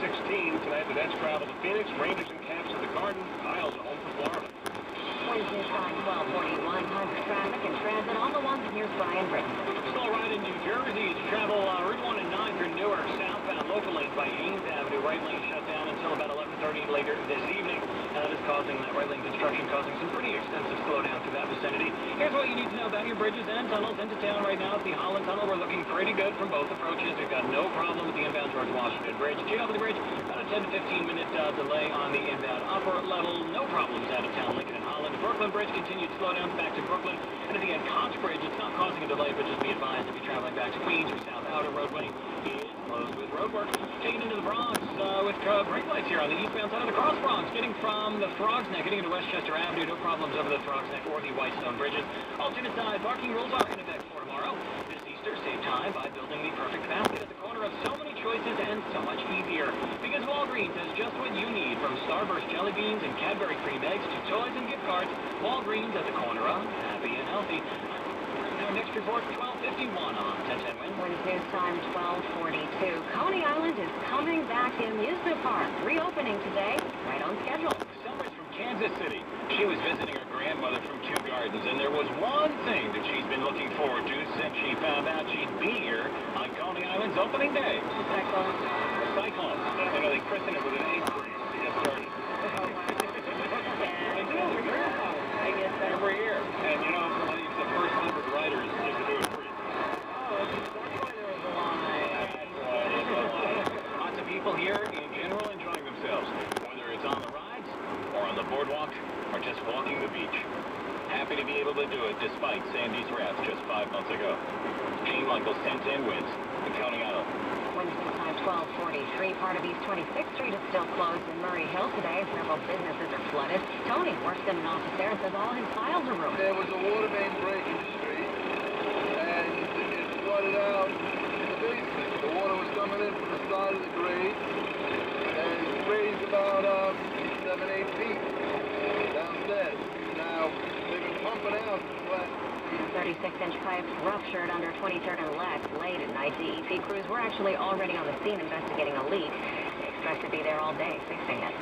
Tonight, the Nets travel to Phoenix. Rangers and Caps at the Garden. Isles are home for Florida. Wednesday time, 12:41. Time for traffic and transit on the ones. Here's Brian Britton. Slow ride in New Jersey. Travel Route 1 and 9 for Newark. Southbound local lanes by Ames Avenue. Right lane shut down until about 11:30 later this evening. That is causing that right lane construction, causing some pretty extensive slowdown to that vicinity. Here's what you need to know about your bridges and tunnels into town right now. At the Holland Tunnel, we're looking pretty good from both approaches. We've got no problem with the inbound George Washington Bridge. GW Bridge, about a 10 to 15 minute delay on the inbound upper level. No problems out of town. Lincoln and Holland. Brooklyn Bridge, continued slowdowns back to Brooklyn. And at the end, Koch Bridge, it's not causing a delay, but just be advised if you're traveling back to Queens or South Outer Roadway is closed with roadwork. Taking into the Bronx with brake lights here on the eastbound side of the Cross Bronx. Getting from the Frogs Neck, getting into Westchester Avenue, no problems over the Frogs Neck or the Whitestone Bridges. Alternate side, parking rules are in effect for tomorrow. This Easter, save time by building the perfect basket at the corner of so many choices and so much easier. Because Walgreens has just what you need, from Starburst jelly beans and Cadbury cream eggs to toys and gift cards. Walgreens at the corner of happy and healthy. Our next report, 12:51 on 1010 Win. Wednesday time, 12:42. Coney Island is coming back. The amusement park reopening today, right on schedule. Summer's from Kansas City. She was visiting her grandmother from Kew Gardens, and there was one thing that she's been looking forward to since she found out she'd be here on Coney Island's opening day. Cyclone. A cyclone. You know, they christen it with an A to get started. They do. I guess that's Every year. And you know, the first 100 riders just do it free. Oh, that's why there was a line. That's why there's a line. Lots of people here in general enjoying themselves, whether it's on the rides or on the boardwalk or just walking the beach. Happy to be able to do it despite Sandy's wrath just 5 months ago. Gene Michaels 1010 wins in Coney Island. Wednesday time, 12:43. Part of East 26th Street is still closed in Murray Hill today. Several businesses are flooded. Tony works in an office there and says all his files are ruined. There was a water main break in the street, and it flooded out in the basement. The water was coming in from the side of the grade, and it raised about 7-8 feet downstairs. Now, they've been pumping out the last 36-inch pipes ruptured under 23rd and Lex late at night. DEP crews were actually already on the scene investigating a leak. They expect to be there all day fixing it.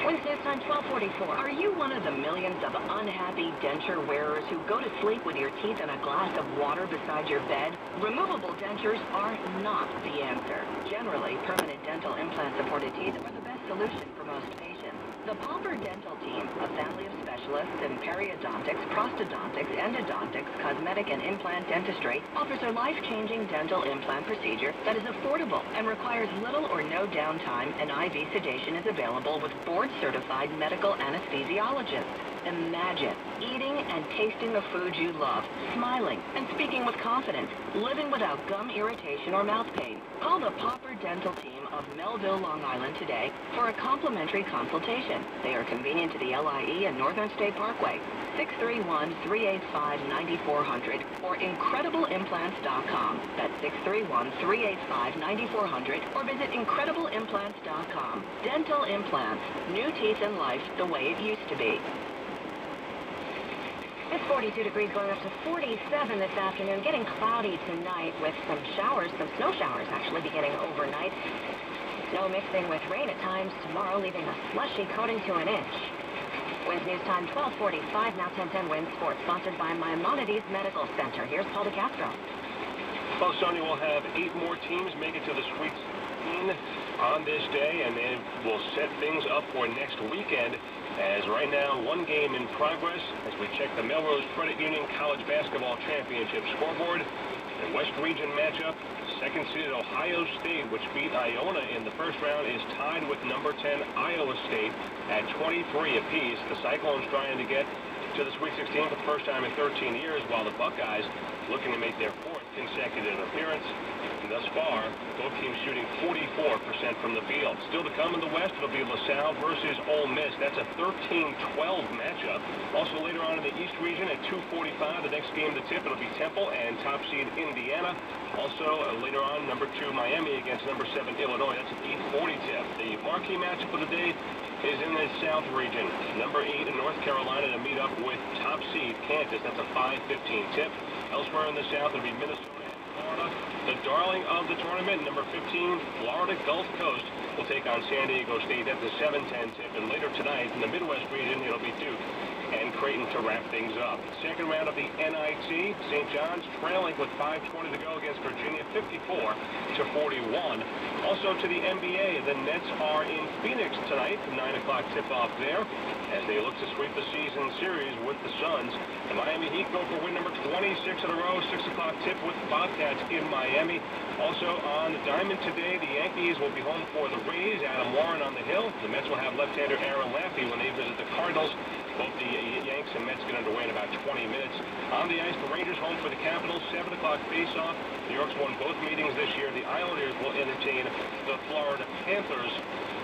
Wednesday time, 12:44. Are you one of the millions of unhappy denture wearers who go to sleep with your teeth in a glass of water beside your bed? Removable dentures are not the answer. Generally, permanent dental implant-supported teeth are the best solution for most patients. The Pauper Dental Team, a family of specialists in periodontics, prosthodontics, endodontics, cosmetic and implant dentistry, offers a life-changing dental implant procedure that is affordable and requires little or no downtime, and IV sedation is available with board-certified medical anesthesiologists. Imagine eating and tasting the food you love, smiling and speaking with confidence, living without gum irritation or mouth pain. Call the Pauper Dental Team of Melville, Long Island today for a complimentary consultation. They are convenient to the LIE and Northern State Parkway. 631-385-9400 or IncredibleImplants.com. That's 631-385-9400 or visit IncredibleImplants.com. Dental implants, new teeth and life the way it used to be. It's 42 degrees going up to 47 this afternoon. Getting cloudy tonight with some showers, some snow showers actually beginning overnight. Snow mixing with rain at times tomorrow, leaving a slushy coating to an inch. Wednesday news time, 12:45. Now 1010 Win Sports, sponsored by Maimonides Medical Center. Here's Paul DeCastro. Well, Sonia, will have 8 more teams make it to the Sweet 16 on this day, and then we'll set things up for next weekend. As right now, 1 game in progress as we check the Melrose Credit Union College Basketball Championship scoreboard. The West Region matchup, second-seeded Ohio State, which beat Iona in the first round, is tied with number 10 Iowa State at 23 apiece. The Cyclones trying to get to the Sweet 16 for the first time in 13 years, while the Buckeyes looking to make their 4th consecutive appearance. And thus far, both teams shooting 44% from the field. Still to come in the West, it'll be LaSalle versus Ole Miss. That's a 13-12 matchup. Also later on in the East region at 2:45, the next game to tip, it'll be Temple and top seed Indiana. Also later on, number 2 Miami against number 7 Illinois. That's an 8:40 tip. The marquee matchup of the day is in the South region. Number 8 in North Carolina to meet up with top seed Kansas. That's a 5:15 tip. Elsewhere in the South, it'll be Minnesota Florida. The darling of the tournament, number 15, Florida Gulf Coast, will take on San Diego State at the 7:10 tip. And later tonight, in the Midwest region, it'll be Duke and Creighton to wrap things up. Second round of the NIT, St. John's trailing with 5:20 to go against Virginia, 54-41. Also to the NBA, the Nets are in Phoenix tonight, 9 o'clock tip-off there, as they look to sweep the season series with the Suns. The Miami Heat go for win number 26 in a row, 6 o'clock tip with the Bobcats in Miami. Also on the diamond today, the Yankees will be home for the Rays, Adam Warren on the hill. The Mets will have left-hander Aaron Laffey when they visit the Cardinals. Both the Yanks and Mets get underway in about 20 minutes. On the ice, the Rangers home for the Capitals, 7 o'clock face-off. New York's won both meetings this year. The Islanders will entertain the Florida Panthers,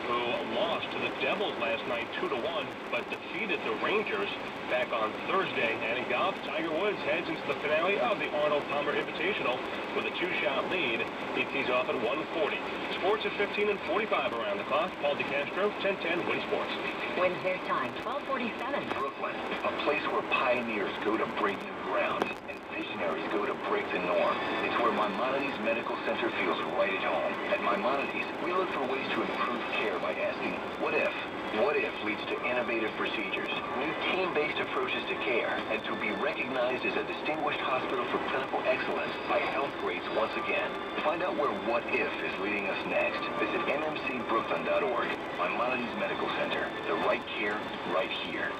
who lost to the Devils last night 2-1, but defeated the Rangers back on Thursday. And in golf, Tiger Woods heads into the finale of the Arnold Palmer Invitational with a 2-shot lead. He tees off at 140. Sports at 15 and 45 around the clock. Paul DeCastro, 1010 Win Sports. Wins news time, 12:47. Brooklyn, a place where pioneers go to break new ground and visionaries go to break the norm. It's where Maimonides Medical Center feels right at home. At Maimonides, we look for ways to improve care by asking, what if? What if leads to innovative procedures, new team-based approaches to care, and to be recognized as a distinguished hospital for clinical excellence by health grades once again. Find out where What If is leading us next. Visit mmcbrooklyn.org. Maimonides Medical Center. The right care, right here.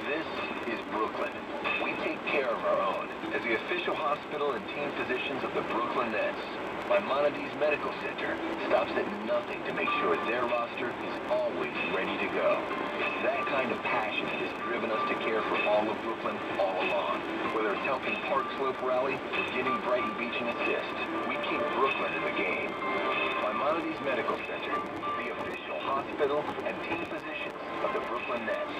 This is Brooklyn. We take care of our own. As the official hospital and team physicians of the Brooklyn Nets, Maimonides Medical Center stops at nothing to make sure their roster is always ready to go. It's that kind of passion that has driven us to care for all of Brooklyn all along. Whether it's helping Park Slope rally or giving Brighton Beach an assist, we keep Brooklyn in the game. Maimonides Medical Center, the official hospital and team physicians of the Brooklyn Nets.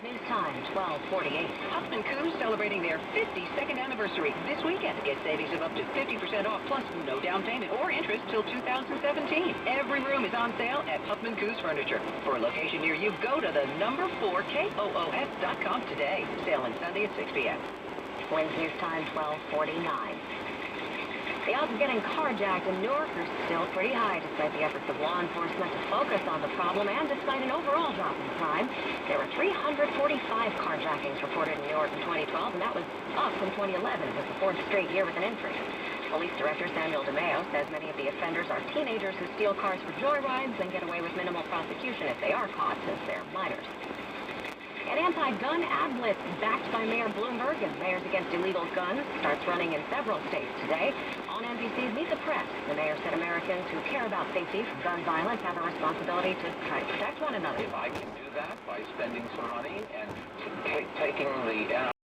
News time, 12:48. Huffman Coos celebrating their 52nd anniversary this weekend. Get savings of up to 50% off, plus no down payment or interest till 2017. Every room is on sale at Huffman Coos Furniture. For a location near you, go to the number 4KOOS.com today. Sale on Sunday at 6 p.m. Wins news time, 12:49. The odds of getting carjacked in Newark are still pretty high, despite the efforts of law enforcement to focus on the problem and despite an overall drop in crime. There were 345 carjackings reported in Newark in 2012, and that was up from 2011. It was the fourth straight year with an increase. Police Director Samuel DeMeo says many of the offenders are teenagers who steal cars for joyrides and get away with minimal prosecution if they are caught, since they're minors. An anti-gun ad blitz backed by Mayor Bloomberg and Mayors Against Illegal Guns starts running in several states today. On NBC's Meet the Press, the mayor said Americans who care about safety from gun violence have a responsibility to try to protect one another. If I can do that by spending some money and